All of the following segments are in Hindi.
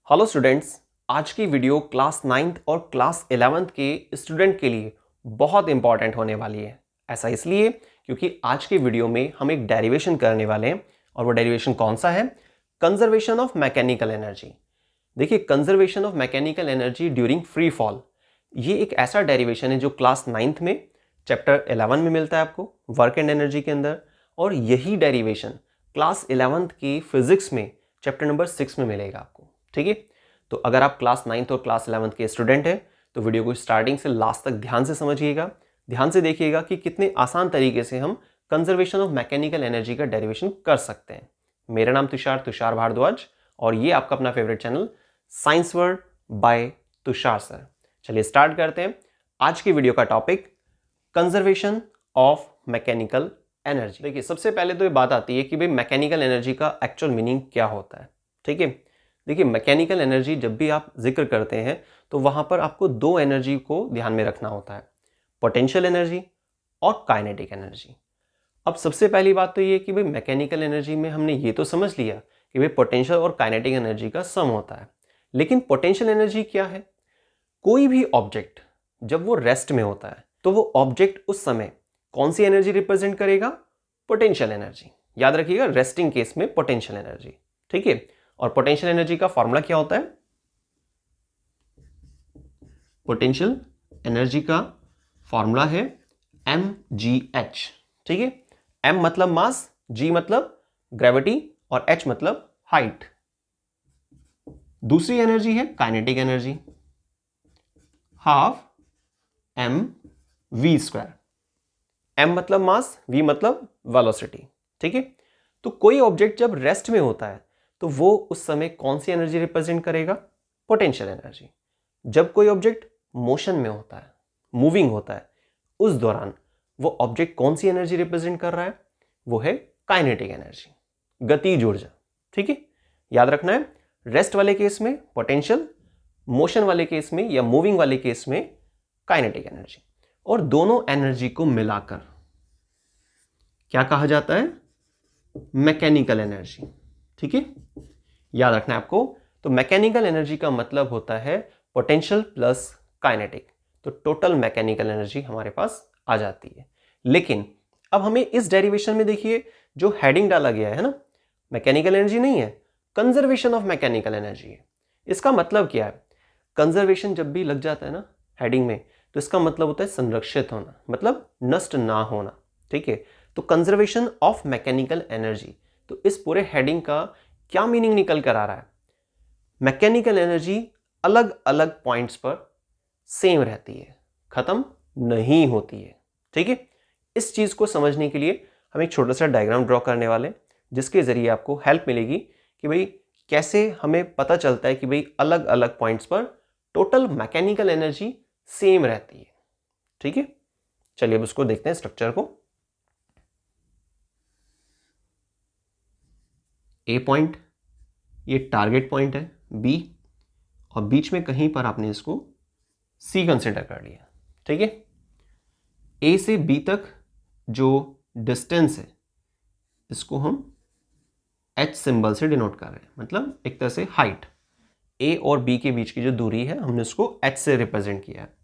हेलो स्टूडेंट्स, आज की वीडियो क्लास 9th और क्लास 11th के स्टूडेंट के लिए बहुत इंपॉर्टेंट होने वाली है। ऐसा इसलिए क्योंकि आज के वीडियो में हम एक डेरिवेशन करने वाले हैं और वो डेरिवेशन कौन सा है? Conservation of mechanical energy. देखिए, conservation of mechanical energy during free fall, ये एक ऐसा डेरिवेशन है जो क्लास 9th में चैप्टर 11 में मिलता है आपको वर्क एंड एनर्जी के अंदर, और यही डेरिवेशन क्लास 11th की फिजिक्स में चैप्टर नंबर 6 में मिलेगा आपको। ठीक है, तो अगर आप क्लास 9th और क्लास 11th के स्टूडेंट हैं तो वीडियो को स्टार्टिंग से लास्ट तक ध्यान से समझिएगा, ध्यान से देखिएगा कि कितने आसान तरीके से हम कंजर्वेशन ऑफ मैकेनिकल एनर्जी का डेरिवेशन कर सकते हैं। मेरा नाम तुषार भारद्वाज और ये आपका अपना favourite channel science world by Tushar sir. चलिए स्टार्ट करते हैं। आज की वीडियो का topic conservation of mechanical energy. देखिए, सबसे पहले तो ये बात आती है कि भाई मैकेनिकल एनर्जी का एक्चुअल मीनिंग क्या होता है। ठीक है, देखिए मैकेनिकल एनर्जी जब भी आप जिक्र करते हैं तो वहां पर आपको दो एनर्जी को ध्यान में रखना होता है, पोटेंशियल एनर्जी और काइनेटिक एनर्जी। अब सबसे पहली बात तो ये कि भाई मैकेनिकल एनर्जी में हमने ये तो समझ लिया कि भाई पोटेंशियल और काइनेटिक एनर्जी का सम होता है, लेकिन पोटेंशियल एनर्जी क्या है? कोई भी ऑब्जेक्ट जब वो रेस्ट में होता है तो वो ऑब्जेक्ट उस समय कौन सी एनर्जी रिप्रेजेंट करेगा? Potential energy. याद रखिएगा, रेस्टिंग केस में पोटेंशियल एनर्जी। ठीक है, और पोटेंशियल एनर्जी का फॉर्मूला क्या होता है? पोटेंशियल एनर्जी का फॉर्मूला है mgh। ठीक है, m मतलब मास, g मतलब ग्रेविटी और h मतलब हाइट। दूसरी एनर्जी है kinetic energy, half m v square. m मतलब मास, v मतलब वेलोसिटी। ठीक है, तो कोई ऑब्जेक्ट जब रेस्ट में होता है तो वो उस समय कौन सी एनर्जी रिप्रेजेंट करेगा? Potential energy. जब कोई ऑब्जेक्ट मोशन में होता है, मूविंग होता है, उस दौरान वो ऑब्जेक्ट कौन सी एनर्जी रिप्रेजेंट कर रहा है? वो है काइनेटिक एनर्जी, गतिज ऊर्जा। ठीक है, याद रखना है, रेस्ट वाले केस में पोटेंशियल, मोशन वाले केस में या मूविंग वाले केस में काइनेटिक एनर्जी। और दोनों एनर्जी को मिलाकर क्या कहा जाता है? Mechanical energy. ठीक है, याद रखना है आपको। तो मैकेनिकल एनर्जी का मतलब होता है पोटेंशियल प्लस काइनेटिक, तो टोटल मैकेनिकल एनर्जी हमारे पास आ जाती है। लेकिन अब हमें इस डेरिवेशन में देखिए जो हेडिंग डाला गया है ना, मैकेनिकल एनर्जी नहीं है, कंजर्वेशन ऑफ मैकेनिकल एनर्जी है। इसका मतलब क्या है? कंजर्वेशन जब भी लग जाता है ना हेडिंग में, तो इसका मतलब होता है संरक्षित होना, मतलब नष्ट ना होना। ठीक है, तो कंजर्वेशन ऑफ मैकेनिकल एनर्जी, तो इस पूरे हेडिंग का क्या मीनिंग निकल कर आ रहा है? मैकेनिकल एनर्जी अलग अलग पॉइंट्स पर सेम रहती है, खत्म नहीं होती है। ठीक है, इस चीज को समझने के लिए हम एक छोटा सा डायग्राम ड्रॉ करने वाले, जिसके जरिए आपको हेल्प मिलेगी कि भाई कैसे हमें पता चलता है कि भाई अलग अलग पॉइंट्स पर टोटल मैकेनिकल एनर्जी सेम रहती है। ठीक है, चलिए अब उसको देखते हैं स्ट्रक्चर को। ए पॉइंट, ये टारगेट पॉइंट है बी, और बीच में कहीं पर आपने इसको सी कंसिडर कर लिया। ठीक है, ए से बी तक जो डिस्टेंस है इसको हम एच सिंबल से डिनोट कर रहे हैं, मतलब एक तरह से हाइट। ए और बी के बीच की जो दूरी है हमने उसको एच से रिप्रेजेंट किया है।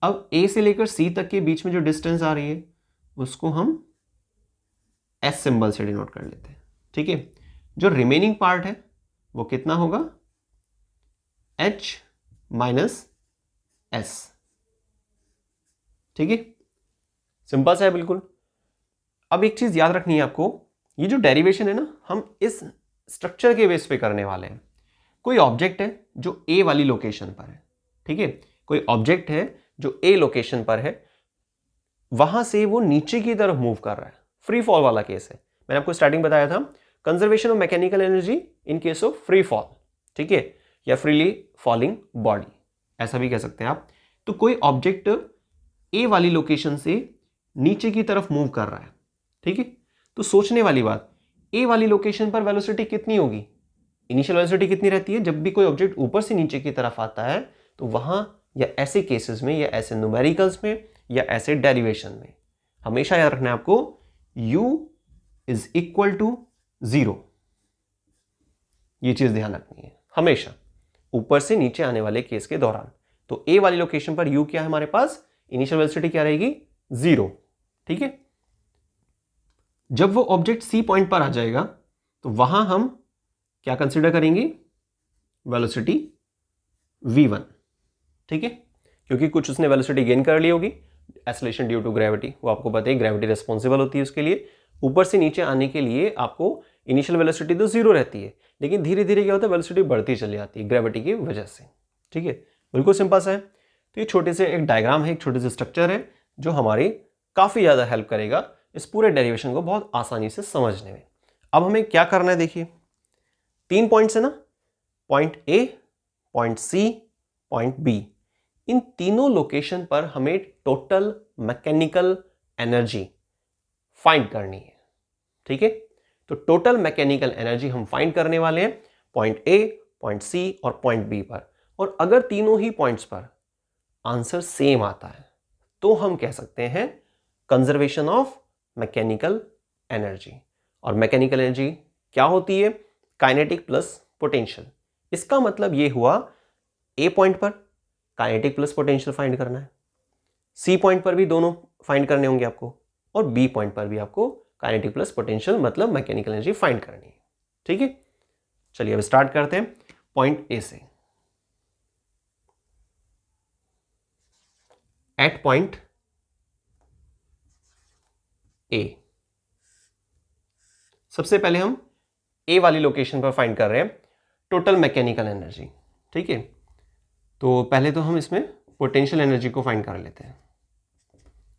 अब ए से लेकर सी तक के बीच में जो डिस्टेंस आ रही है उसको हम एस सिंबल से डिनोट कर लेते हैं। ठीक है, जो रिमेनिंग पार्ट है वो कितना होगा? H minus S. ठीक है, सिंपल सा है बिल्कुल। अब एक चीज याद रखनी है आपको, ये जो डेरिवेशन है ना, हम इस स्ट्रक्चर के बेस पे करने वाले हैं। कोई ऑब्जेक्ट है जो ए वाली लोकेशन पर है। ठीक है, कोई ऑब्जेक्ट है जो ए लोकेशन पर है, वहां से वो नीचे की तरफ मूव कर रहा है, फ्री फॉल वाला केस है। मैंने आपको स्टार्टिंग बताया था conservation of mechanical energy in case of free fall. ठीक है, या फ्रीली फॉलिंग बॉडी, ऐसा भी कह सकते हैं आप। तो कोई ऑब्जेक्ट ए वाली लोकेशन से नीचे की तरफ मूव कर रहा है। ठीक है, तो सोचने वाली बात, ए वाली लोकेशन पर वेलोसिटी कितनी होगी? इनिशियल वेलोसिटी कितनी रहती है? जब भी कोई ऑब्जेक्ट ऊपर से नीचे की तरफ आता है तो वहां या ऐसे केसेस में या ऐसे न्यूमेरिकल्स में या ऐसे डेरिवेशन में हमेशा याद रखना है आपको, u इज इक्वल टू 0। ये चीज ध्यान रखनी है हमेशा। ऊपर से नीचे आने वाले केस के दौरान। तो ए वाली लोकेशन पर यू क्या है हमारे पास, इनिशियल वेलोसिटी क्या रहेगी, 0। ठीक है, जब वो ऑब्जेक्ट सी पॉइंट पर आ जाएगा तो वहां हम क्या कंसिडर करेंगे, वेलोसिटी v1। ठीक है, क्योंकि कुछ उसने वेलोसिटी गेन कर ली होगी, एक्सेलरेशन ड्यू टू ग्रेविटी, वो आपको पता है ग्रेविटी रिस्पॉन्सिबल होती है उसके लिए। ऊपर से नीचे आने के लिए आपको इनिशियल वेलोसिटी तो 0 रहती है, लेकिन धीरे धीरे क्या होता है, वेलोसिटी बढ़ती चली जाती है ग्रेविटी की वजह से। ठीक है, बिल्कुल सिंपल सा है। तो ये छोटे से एक डायग्राम है, एक छोटे से स्ट्रक्चर है जो हमारी काफ़ी ज़्यादा हेल्प करेगा इस पूरे डेरिवेशन को बहुत आसानी से समझने में। अब हमें क्या करना है, देखिए 3 पॉइंट्स है ना, point A, point C, point B, इन तीनों लोकेशन पर हमें टोटल मैकेनिकल एनर्जी फाइंड करनी है। ठीक है, तो टोटल मैकेनिकल एनर्जी हम फाइंड करने वाले हैं पॉइंट ए, पॉइंट सी और पॉइंट बी पर। और अगर तीनों ही पॉइंट्स पर आंसर सेम आता है तो हम कह सकते हैं कंजर्वेशन ऑफ मैकेनिकल एनर्जी। और मैकेनिकल एनर्जी क्या होती है, काइनेटिक प्लस पोटेंशियल। इसका मतलब ये हुआ ए पॉइंट पर काइनेटिक प्लस पोटेंशियल फाइंड करना है, सी पॉइंट पर भी दोनों फाइंड करने होंगे आपको, और बी पॉइंट पर भी आपको काइनेटिक प्लस पोटेंशियल मतलब मैकेनिकल एनर्जी फाइंड करनी है। ठीक है, चलिए अब स्टार्ट करते हैं पॉइंट ए से। एट पॉइंट ए, सबसे पहले हम ए वाली लोकेशन पर फाइंड कर रहे हैं टोटल मैकेनिकल एनर्जी। ठीक है, तो पहले तो हम इसमें पोटेंशियल एनर्जी को फाइंड कर लेते हैं।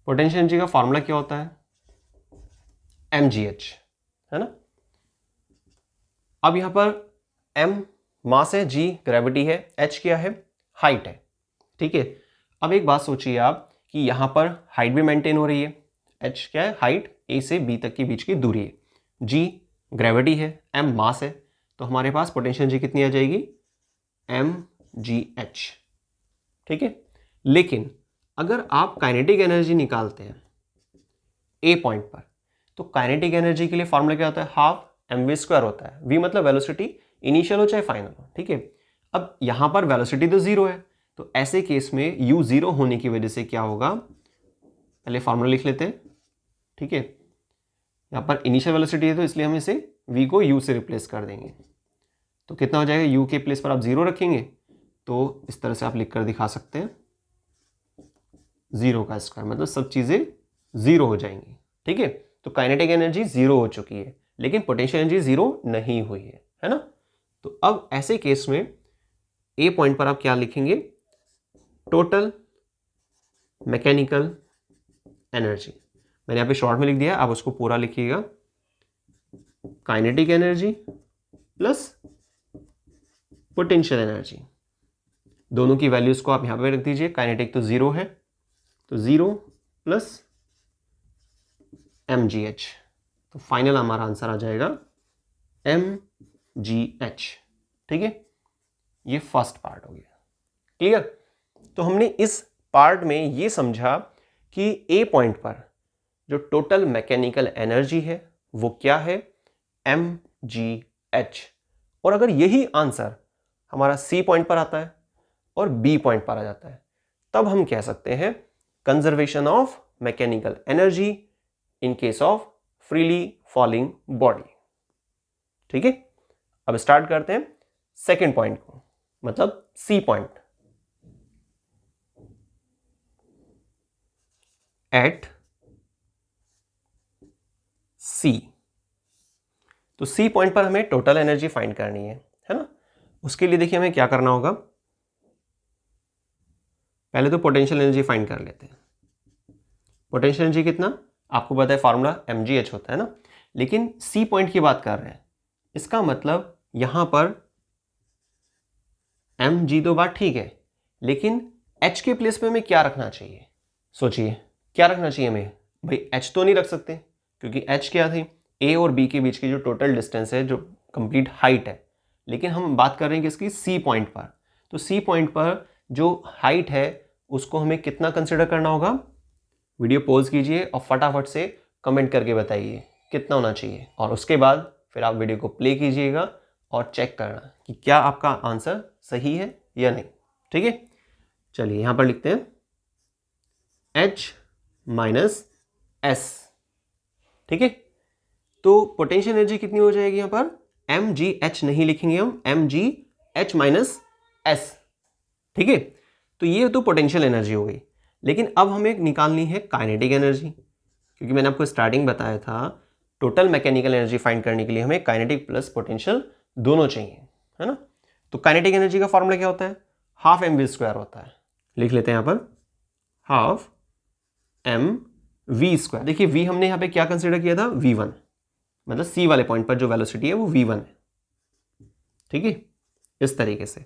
पोटेंशियल एनर्जी का फॉर्मूला क्या होता है, mgh, है ना। अब यहां पर m मास है, g ग्रेविटी है, h क्या है, हाइट है। ठीक है, अब एक बात सोचिए आप कि यहां पर हाइट भी मेंटेन हो रही है, h क्या है, हाइट, a से b तक के बीच की दूरी है, g ग्रेविटी है, m मास है, तो हमारे पास पोटेंशियल एनर्जी कितनी आ जाएगी, mgh। ठीक है, लेकिन अगर आप काइनेटिक एनर्जी निकालते हैं ए पॉइंट पर, तो काइनेटिक एनर्जी के लिए फॉर्मूला क्या होता है, हाफ mv² होता है। v मतलब वेलोसिटी, इनिशियल हो चाहे फाइनल हो। ठीक है, अब यहां पर वेलोसिटी तो 0 है, तो ऐसे केस में u 0 होने की वजह से क्या होगा, पहले फॉर्मूला लिख लेते हैं। ठीक है, यहां पर इनिशियल वेलोसिटी है तो इसलिए हम इसे v को u से रिप्लेस कर देंगे, तो कितना हो जाएगा, u के प्लेस पर आप 0 रखेंगे तो इस तरह से आप लिख कर दिखा सकते हैं 0 का स्क्वायर, मतलब सब चीजें 0 हो जाएंगी। ठीक है, तो काइनेटिक एनर्जी 0 हो चुकी है, लेकिन पोटेंशियल एनर्जी 0 नहीं हुई है ना। तो अब ऐसे केस में ए पॉइंट पर आप क्या लिखेंगे, टोटल मैकेनिकल एनर्जी। मैंने यहाँ पे शॉर्ट में लिख दिया, आप उसको पूरा लिखिएगा, kinetic energy plus potential energy, दोनों की वैल्यूज को आप यहां पे रख दीजिए। काइनेटिक तो 0 है, तो 0 प्लस mgh, तो फाइनल हमारा आंसर आ जाएगा mgh। ठीक है, ये फर्स्ट पार्ट हो गया, क्लियर। तो हमने इस पार्ट में ये समझा कि ए पॉइंट पर जो टोटल मैकेनिकल एनर्जी है वो क्या है, mgh। और अगर यही आंसर हमारा सी पॉइंट पर आता है और बी पॉइंट पर आ जाता है, तब हम कह सकते हैं conservation of mechanical energy in case of freely falling body. ठीक है, अब स्टार्ट करते हैं सेकेंड पॉइंट को, मतलब सी पॉइंट। एट सी, तो सी पॉइंट पर हमें टोटल एनर्जी फाइंड करनी है ना। उसके लिए देखिए हमें क्या करना होगा, पहले तो पोटेंशियल एनर्जी फाइंड कर लेते हैं। पोटेंशियल एनर्जी कितना, आपको पता है फॉर्मूला mgh होता है ना, लेकिन सी पॉइंट की बात कर रहे हैं, इसका मतलब यहां पर mg तो बात ठीक है, लेकिन h के प्लेस पे हमें क्या रखना चाहिए, सोचिए क्या रखना चाहिए हमें, भाई h तो नहीं रख सकते क्योंकि h क्या थी, a और b के बीच की जो टोटल डिस्टेंस है, जो कंप्लीट हाइट है, लेकिन हम बात कर रहे हैं किसकी, सी पॉइंट पर। तो सी पॉइंट पर जो हाइट है उसको हमें कितना कंसिडर करना होगा, वीडियो पॉज कीजिए और फटाफट से कमेंट करके बताइए कितना होना चाहिए, और उसके बाद फिर आप वीडियो को प्ले कीजिएगा और चेक करना कि क्या आपका आंसर सही है या नहीं। ठीक है, चलिए यहां पर लिखते हैं H माइनस एस। ठीक है, तो पोटेंशियल एनर्जी कितनी हो जाएगी यहां पर, mgh नहीं लिखेंगे हम, mgh माइनस एस। ठीक है, तो ये तो पोटेंशियल एनर्जी हो गई। लेकिन अब हमें निकालनी है काइनेटिक एनर्जी, क्योंकि मैंने आपको स्टार्टिंग बताया था टोटल मैकेनिकल एनर्जी फाइंड करने के लिए हमें काइनेटिक प्लस पोटेंशियल दोनों चाहिए, है ना। तो काइनेटिक एनर्जी का फॉर्मूला क्या होता है, हाफ एम वी स्क्वायर होता है। लिख लेते हैं यहाँ पर हाफ एम वी स्क्वायर। देखिए वी हमने यहाँ पे क्या कंसिडर किया था, v1, मतलब सी वाले पॉइंट पर जो वेलोसिटी है वो v1 है। ठीक है, इस तरीके से।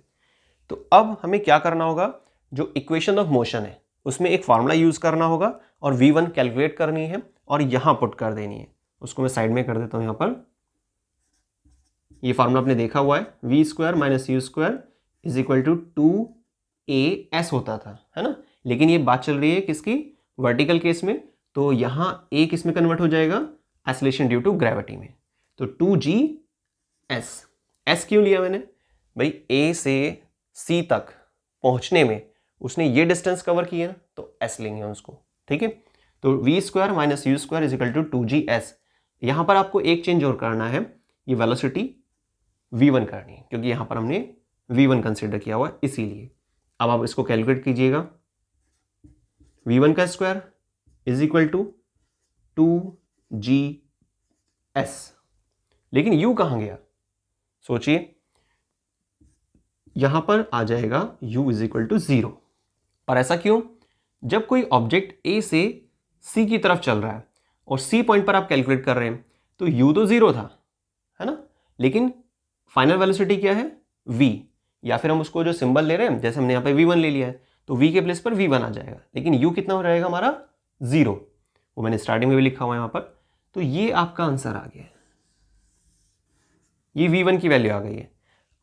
तो अब हमें क्या करना होगा, जो इक्वेशन ऑफ मोशन है उसमें एक फार्मूला यूज करना होगा और v1 कैलकुलेट करनी है और यहां पुट कर देनी है। उसको मैं साइड में कर देता हूं। यहां पर ये फार्मूला आपने देखा हुआ है, v square minus u square is equal to 2as होता था, है ना। लेकिन ये बात चल रही है किसकी, वर्टिकल केस में, तो यहां a किस में कन्वर्ट हो जाएगा, एक्सेलरेशन ड्यू टू ग्रेविटी में। तो 2gs। s क्यों लिया मैंने भाई, a से c तक पहुंचने में उसने ये डिस्टेंस कवर किया ना, तो s लेंगे उसको। ठीक है, तो v square minus u square is equal to 2gs। यहां पर आपको एक चेंज और करना है, ये वेलोसिटी v1 करनी है, क्योंकि यहां पर हमने v1 कंसिडर किया हुआ है इसीलिए। अब आप इसको कैलकुलेट कीजिएगा, v1 का square is equal to 2gs। लेकिन u कहां गया, सोचिए, यहां पर आ जाएगा u इज इक्वल टू 0। और ऐसा क्यों, जब कोई ऑब्जेक्ट a से c की तरफ चल रहा है और c पॉइंट पर आप कैलकुलेट कर रहे हैं तो u तो 0 था, है ना। लेकिन फाइनल वेलोसिटी क्या है, v, या फिर हम उसको जो सिंबल ले रहे हैं, जैसे हमने यहाँ पे v1 ले लिया है तो v के प्लेस पर v1 आ जाएगा। लेकिन u कितना हो रहेगा हमारा, 0, वो मैंने स्टार्टिंग में भी लिखा हुआ है यहाँ पर। तो ये आपका आंसर आ गया, ये v1 की वैल्यू आ गई है।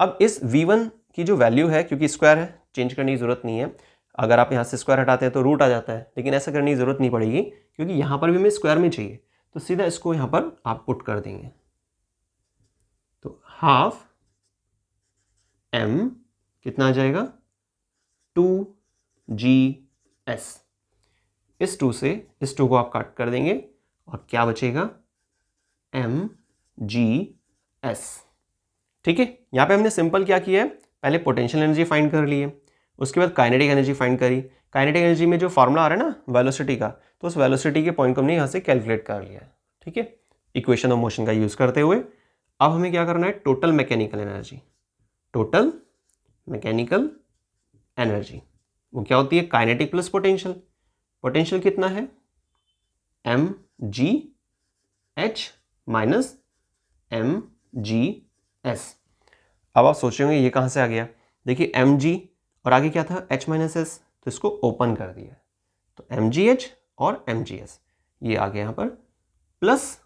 अब इस v1 की जो वैल्यू है, क्योंकि स्क्वायर है, चेंज करने की जरूरत नहीं है। अगर आप यहाँ से स्क्वायर हटाते हैं तो रूट आ जाता है, लेकिन ऐसा करने की जरूरत नहीं पड़ेगी, क्योंकि यहाँ पर भी हमें स्क्वायर में चाहिए। तो सीधा इसको यहाँ पर आप पुट कर देंगे, तो हाफ m कितना आ जाएगा, 2gs। इस 2 से इस 2 को आप काट कर देंगे और क्या बचेगा, mgs। ठीक है, यहाँ पे हमने सिंपल क्या किया है, पहले पोटेंशियल एनर्जी फाइंड कर ली है, उसके बाद काइनेटिक एनर्जी फाइंड करी। काइनेटिक एनर्जी में जो फार्मूला आ रहा है ना वेलोसिटी का, तो उस वेलोसिटी के पॉइंट को हमने यहाँ से कैलकुलेट कर लिया है। ठीक है, इक्वेशन ऑफ मोशन का यूज करते हुए अब हमें क्या करना है, total mechanical energy. Total mechanical energy वो क्या होती है, काइनेटिक प्लस पोटेंशियल। पोटेंशियल कितना है, mgh माइनस mgs। अब आप सोचेंगे ये कहाँ से आ गया, देखिए mg और आगे क्या था, h माइनस एस, तो इसको ओपन कर दिया, तो mgh और mgs ये आ गया यहाँ पर, प्लस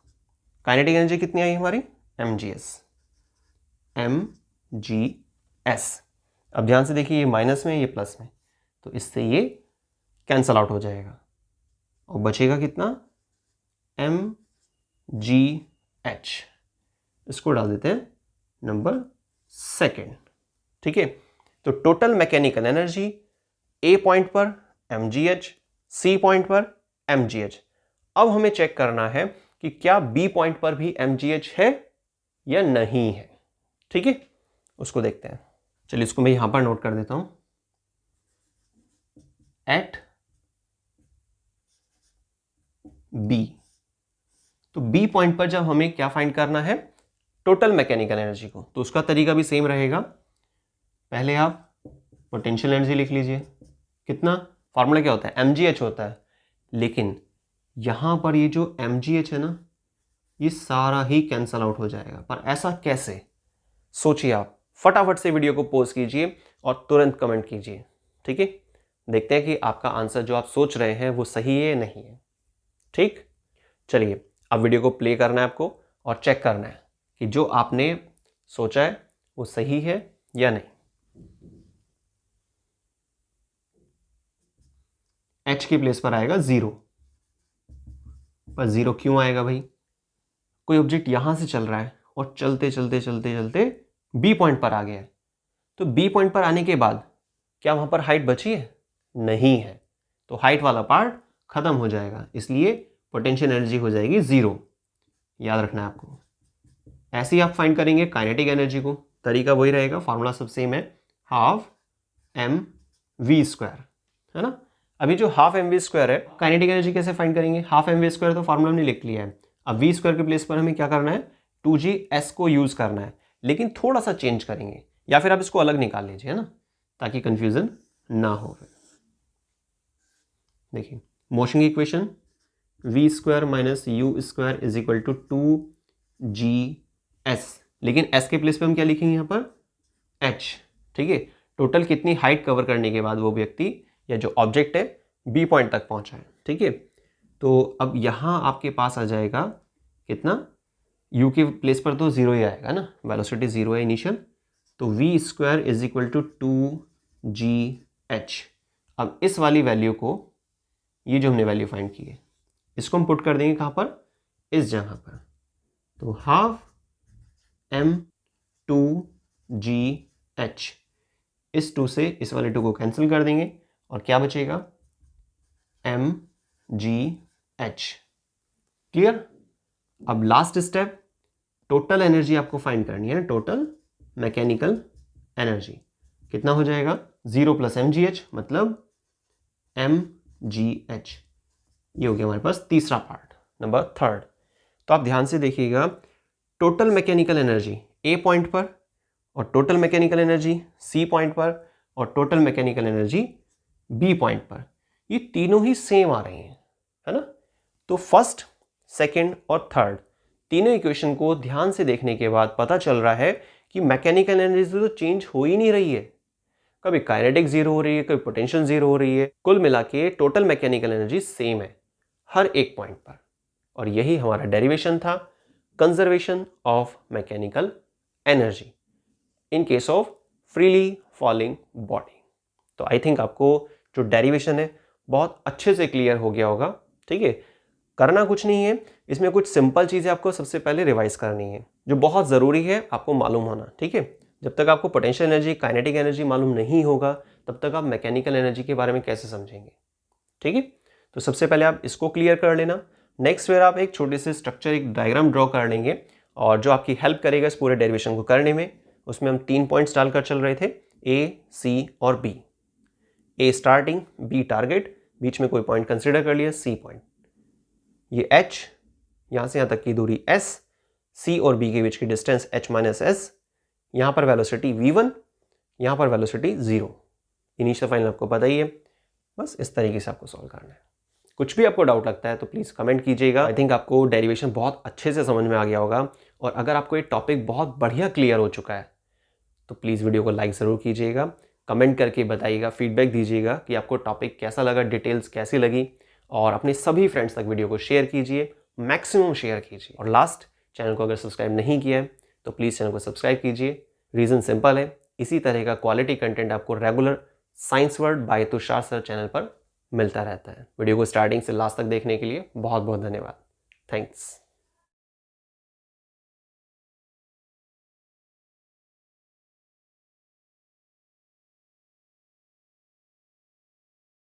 काइनेटिक एनर्जी कितनी आई हमारी, mgs। अब ध्यान से देखिए, ये माइनस में ये प्लस में, तो इससे ये कैंसल आउट हो जाएगा और बचेगा कितना, mgh। इसको डाल देते हैं नंबर सेकेंड। ठीक है, तो total mechanical energy A point पर mgh, C पॉइंट पर mgh। अब हमें चेक करना है कि क्या B पॉइंट पर भी mgh है या नहीं है। ठीक है, उसको देखते हैं। चलिए इसको मैं यहां पर नोट कर देता हूं, एट B। तो B पॉइंट पर जब हमें क्या फाइंड करना है, टोटल मैकेनिकल एनर्जी को, तो उसका तरीका भी सेम रहेगा। पहले आप पोटेंशियल एनर्जी लिख लीजिए, कितना, फार्मूला क्या होता है, mgh होता है। लेकिन यहां पर ये जो mgh है ना, ये सारा ही कैंसल आउट हो जाएगा। पर ऐसा कैसे, सोचिए आप, फटाफट से वीडियो को पॉज कीजिए और तुरंत कमेंट कीजिए। ठीक है, देखते हैं कि आपका आंसर जो आप सोच रहे हैं वो सही है या नहीं है। ठीक, चलिए अब वीडियो को प्ले करना है आपको और चेक करना है कि जो आपने सोचा है वो सही है या नहीं। h की प्लेस पर आएगा 0, पर 0 क्यों आएगा भाई, कोई ऑब्जेक्ट यहां से चल रहा है और चलते चलते चलते चलते बी पॉइंट पर आ गया है। तो बी पॉइंट पर आने के बाद क्या वहाँ पर हाइट बची है? नहीं है। तो हाइट वाला पार्ट खत्म हो जाएगा, इसलिए पोटेंशियल एनर्जी हो जाएगी 0। याद रखना है आपको। ऐसे ही आप फाइंड करेंगे काइनेटिक एनर्जी को, तरीका वही रहेगा, फॉर्मूला सब सेम है, हाफ एम वी स्क्वायर, है ना। अभी जो हाफ एम वी स्क्वायर है, काइनेटिक एनर्जी कैसे फाइंड करेंगे? हाफ एम वी स्क्वायर तो फॉर्मूला हमने लिख लिया है। अब वी स्क्वायर के प्लेस पर हमें क्या करना है? 2gS को यूज करना है, लेकिन थोड़ा सा चेंज करेंगे, या फिर आप इसको अलग निकाल लीजिए, है ना, ताकि कंफ्यूजन ना हो। देखिए मोशन की equation, v square minus u square is equal to 2gS, लेकिन s के प्लेस पे हम क्या लिखेंगे यहाँ पर? h। ठीक है, टोटल कितनी हाइट कवर करने के बाद वो व्यक्ति या जो ऑब्जेक्ट है बी पॉइंट तक पहुंचा है। ठीक है, तो अब यहाँ आपके पास आ जाएगा कितना? u के प्लेस पर तो 0 ही आएगा ना, वेलोसिटी 0 है इनिशियल, तो v square is equal to 2gh। अब इस वाली वैल्यू को, ये जो हमने वैल्यू फाइंड की है, इसको हम पुट कर देंगे कहाँ पर? इस जगह पर। तो हाफ m 2gh, इस 2 से इस वाले 2 को कैंसिल कर देंगे और क्या बचेगा? mgh। क्लियर? अब लास्ट स्टेप, टोटल एनर्जी आपको फाइंड करनी है, टोटल मैकेनिकल एनर्जी कितना हो जाएगा? 0 प्लस mgh मतलब mgh। ये हो गया हमारे पास तीसरा पार्ट, नंबर 3। तो आप ध्यान से देखिएगा, total mechanical energy A point पर, और total mechanical energy C point पर, और total mechanical energy B point पर, ये तीनों ही सेम आ रही हैं, है ना। तो फर्स्ट, सेकंड और थर्ड तीनों इक्वेशन को ध्यान से देखने के बाद पता चल रहा है कि मैकेनिकल एनर्जी तो चेंज हो ही नहीं रही है, कभी काइनेटिक 0 हो रही है, कभी पोटेंशियल 0 हो रही है, कुल मिला के टोटल मैकेनिकल एनर्जी सेम है हर एक पॉइंट पर। और यही हमारा डेरिवेशन था, conservation of mechanical energy in case of freely falling body. तो आई थिंक आपको जो डेरिवेशन है बहुत अच्छे से क्लियर हो गया होगा। ठीक है, करना कुछ नहीं है, इसमें कुछ सिंपल चीज़ें आपको सबसे पहले रिवाइज करनी है, जो बहुत ज़रूरी है आपको मालूम होना। ठीक है, जब तक आपको पोटेंशियल एनर्जी, काइनेटिक एनर्जी मालूम नहीं होगा, तब तक आप मैकेनिकल एनर्जी के बारे में कैसे समझेंगे। ठीक है, तो सबसे पहले आप इसको क्लियर कर लेना। नेक्स्ट फिर आप एक छोटे से स्ट्रक्चर, एक डायग्राम ड्रॉ कर लेंगे, और जो आपकी हेल्प करेगा इस पूरे डेरिवेशन को करने में। उसमें हम 3 पॉइंट्स डालकर चल रहे थे, ए, सी और B. A starting, B target, बीच में कोई पॉइंट कंसिडर कर लिया, सी पॉइंट। ये h, यहाँ से यहाँ तक की दूरी s, c और b के बीच की डिस्टेंस h माइनस s, यहाँ पर वेलोसिटी v1, यहाँ पर वेलोसिटी 0। इनिशियल फाइनल आपको पता ही है। बस इस तरीके से आपको सॉल्व करना है। कुछ भी आपको डाउट लगता है तो प्लीज़ कमेंट कीजिएगा। आई थिंक आपको डेरिवेशन बहुत अच्छे से समझ में आ गया होगा, और अगर आपको ये टॉपिक बहुत बढ़िया क्लियर हो चुका है तो प्लीज़ वीडियो को लाइक ज़रूर कीजिएगा, कमेंट करके बताइएगा, फीडबैक दीजिएगा कि आपको टॉपिक कैसा लगा, डिटेल्स कैसी लगी, और अपने सभी फ्रेंड्स तक वीडियो को शेयर कीजिए, मैक्सिमम शेयर कीजिए। और लास्ट, चैनल को अगर सब्सक्राइब नहीं किया है तो प्लीज़ चैनल को सब्सक्राइब कीजिए। रीज़न सिंपल है, इसी तरह का क्वालिटी कंटेंट आपको regular science world by Tushar sir channel पर मिलता रहता है। वीडियो को स्टार्टिंग से लास्ट तक देखने के लिए बहुत बहुत धन्यवाद। थैंक्स।